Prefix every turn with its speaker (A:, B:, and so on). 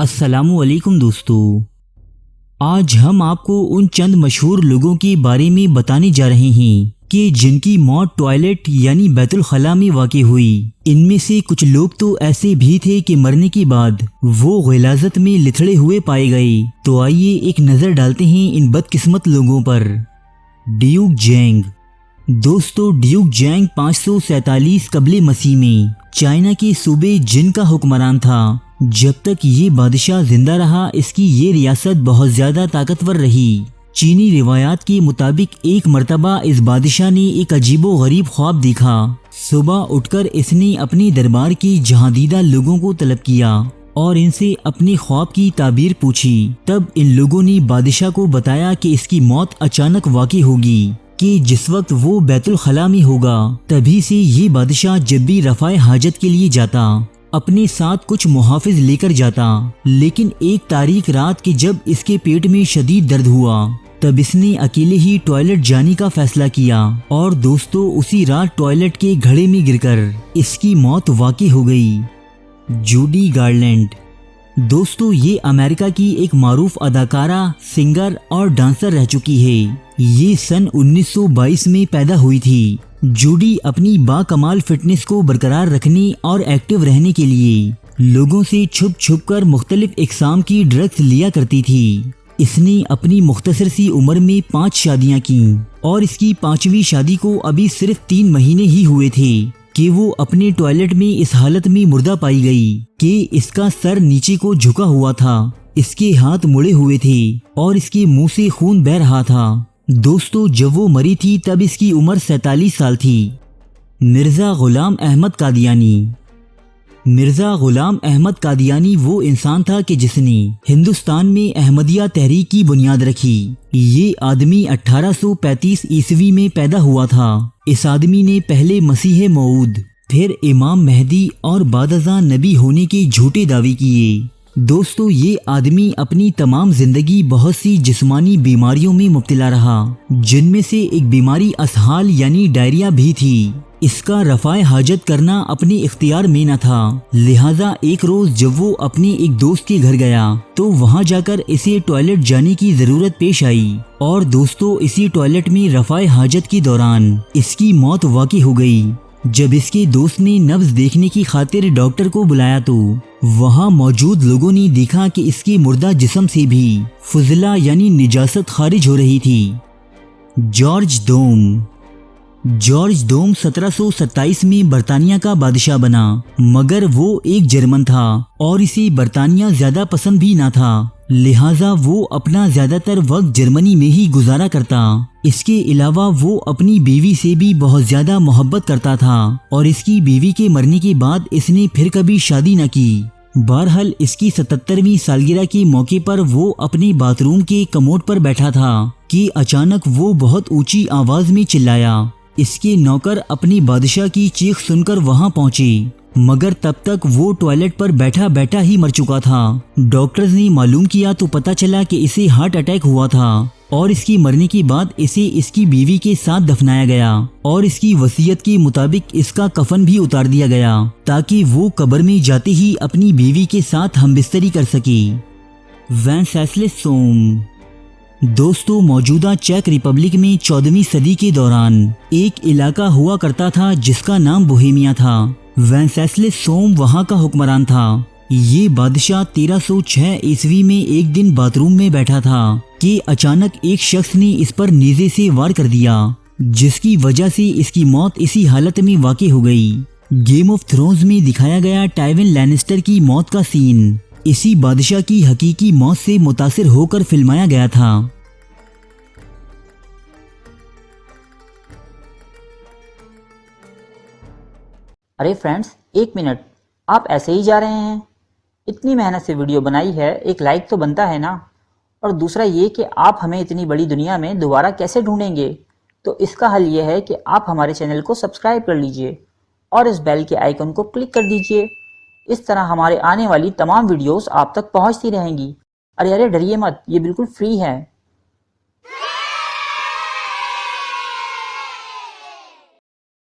A: अस्सलामु अलैकुम दोस्तों, आज हम आपको उन चंद मशहूर लोगों के बारे में बताने जा रहे हैं कि जिनकी मौत टॉयलेट यानी बैतुल खला में वाक़ई हुई। इनमें से कुछ लोग तो ऐसे भी थे कि मरने के बाद वो ग़िलाज़त में लिथड़े हुए पाए गए। तो आइए एक नज़र डालते हैं इन बदकिस्मत लोगों पर। ड्यूक जैंग। दोस्तों, ड्यूक जैंग 547 कबले मसीह में चाइना के सूबे जिन का हुक्मरान था। जब तक ये बादशाह जिंदा रहा, इसकी ये रियासत बहुत ज़्यादा ताकतवर रही। चीनी रिवायात के मुताबिक एक मर्तबा इस बादशाह ने एक अजीबो गरीब ख्वाब देखा। सुबह उठकर इसने अपने दरबार के जहांदीदा लोगों को तलब किया और इनसे अपने ख्वाब की ताबीर पूछी। तब इन लोगों ने बादशाह को बताया कि इसकी मौत अचानक वाक़ई होगी, कि जिस वक्त वो बैतुल खला में होगा तभी से ये बादशाह जब भी रफ़ाए हाजत के लिए जाता अपने साथ कुछ मुहाफिज लेकर जाता। लेकिन एक तारीख रात के जब इसके पेट में शदीद दर्द हुआ तब इसने अकेले ही टॉयलेट जाने का फैसला किया और दोस्तों उसी रात टॉयलेट के घड़े में गिरकर इसकी मौत वाक़ई हो गई। Judy Garland. दोस्तों, ये अमेरिका की एक मारूफ अदाकारा, सिंगर और डांसर रह चुकी है। ये सन 1922 में पैदा हुई थी। जूडी अपनी बाकमाल फिटनेस को बरकरार रखने और एक्टिव रहने के लिए लोगों से छुप छुप कर मुख्तलिफ इकसाम की ड्रग्स लिया करती थी। इसने अपनी मुख्तसर सी उम्र में 5 शादियां की और इसकी 5वीं शादी को अभी सिर्फ 3 महीने ही हुए थे कि वो अपने टॉयलेट में इस हालत में मुर्दा पाई गई कि इसका सर नीचे को झुका हुआ था, इसके हाथ मुड़े हुए थे और इसके मुंह से खून बह रहा था। दोस्तों, जब वो मरी थी तब इसकी उम्र 47 साल थी। मिर्ज़ा ग़ुलाम अहमद कादियानी। मिर्ज़ा ग़ुलाम अहमद कादियानी वो इंसान था कि जिसने हिंदुस्तान में अहमदिया तहरीक की बुनियाद रखी। ये आदमी 1835 ईस्वी में पैदा हुआ था। इस आदमी ने पहले मसीह मऊद, फिर इमाम मेहदी और बादशाह नबी होने के झूठे दावे किए। दोस्तों, ये आदमी अपनी तमाम जिंदगी बहुत सी जिस्मानी बीमारियों में मुब्तला रहा, जिनमें से एक बीमारी असहाल यानी डायरिया भी थी। इसका रफ़ाए हाजत करना अपने इख्तियार में न था, लिहाजा एक रोज जब वो अपने एक दोस्त के घर गया तो वहां जाकर इसे टॉयलेट जाने की जरूरत पेश आई और दोस्तों इसी टॉयलेट में रफ़ाए हाजत के दौरान इसकी मौत वाक़ई हो गई। जब इसके दोस्त ने नब्ज देखने की खातिर डॉक्टर को बुलाया तो वहां मौजूद लोगों ने देखा कि इसके मुर्दा जिस्म से भी फुजला यानी निजासत खारिज हो रही थी। जॉर्ज दोम। जॉर्ज दोम 1727 में बरतानिया का बादशाह बना, मगर वो एक जर्मन था और इसे बरतानिया ज्यादा पसंद भी ना था, लिहाजा वो अपना ज्यादातर वक्त जर्मनी में ही गुजारा करता। इसके अलावा वो अपनी बीवी से भी बहुत ज्यादा मोहब्बत करता था और इसकी बीवी के मरने के बाद इसने फिर कभी शादी न की। बहरहाल इसकी 77वीं सालगिरह के मौके पर वो अपने बाथरूम के कमोड पर बैठा था कि अचानक वो बहुत ऊंची आवाज में चिल्लाया। इसके नौकर अपनी बादशाह की चीख सुनकर वहां पहुंचे, मगर तब तक वो टॉयलेट पर बैठा बैठा ही मर चुका था। डॉक्टर्स ने मालूम किया तो पता चला कि इसे हार्ट अटैक हुआ था और इसकी मरने के बाद इसे इसकी बीवी के साथ दफनाया गया और इसकी वसीयत के मुताबिक इसका कफन भी उतार दिया गया ताकि वो कब्र में जाते ही अपनी बीवी के साथ हमबिस्तरी कर सके। वेंसेस्लास सोम। दोस्तों, मौजूदा चेक रिपब्लिक में 14वीं सदी के दौरान एक इलाका हुआ करता था जिसका नाम बोहेमिया था। वेंसेस्लास सोम वहां का हुक्मरान था। ये बादशाह 1306 ईस्वी में एक दिन बाथरूम में बैठा था कि अचानक एक शख्स ने इस पर नेज़े से वार कर दिया, जिसकी वजह से इसकी मौत इसी हालत में वाक़ई हो गई। गेम ऑफ थ्रोन्स में दिखाया गया टाइविन लैनिस्टर की मौत का सीन इसी बादशाह की हकीकी मौत से मुतासिर होकर फिल्माया गया था।
B: अरे फ्रेंड्स, 1 मिनट, आप ऐसे ही जा रहे हैं? इतनी मेहनत से वीडियो बनाई है, एक लाइक तो बनता है ना। और दूसरा ये कि आप हमें इतनी बड़ी दुनिया में दोबारा कैसे ढूंढेंगे? तो इसका हल ये है कि आप हमारे चैनल को सब्सक्राइब कर लीजिए और इस बेल के आइकन को क्लिक कर दीजिए। इस तरह हमारे आने वाली तमाम वीडियोस आप तक पहुंचती रहेंगी। अरे डरिए मत, ये बिल्कुल फ्री है।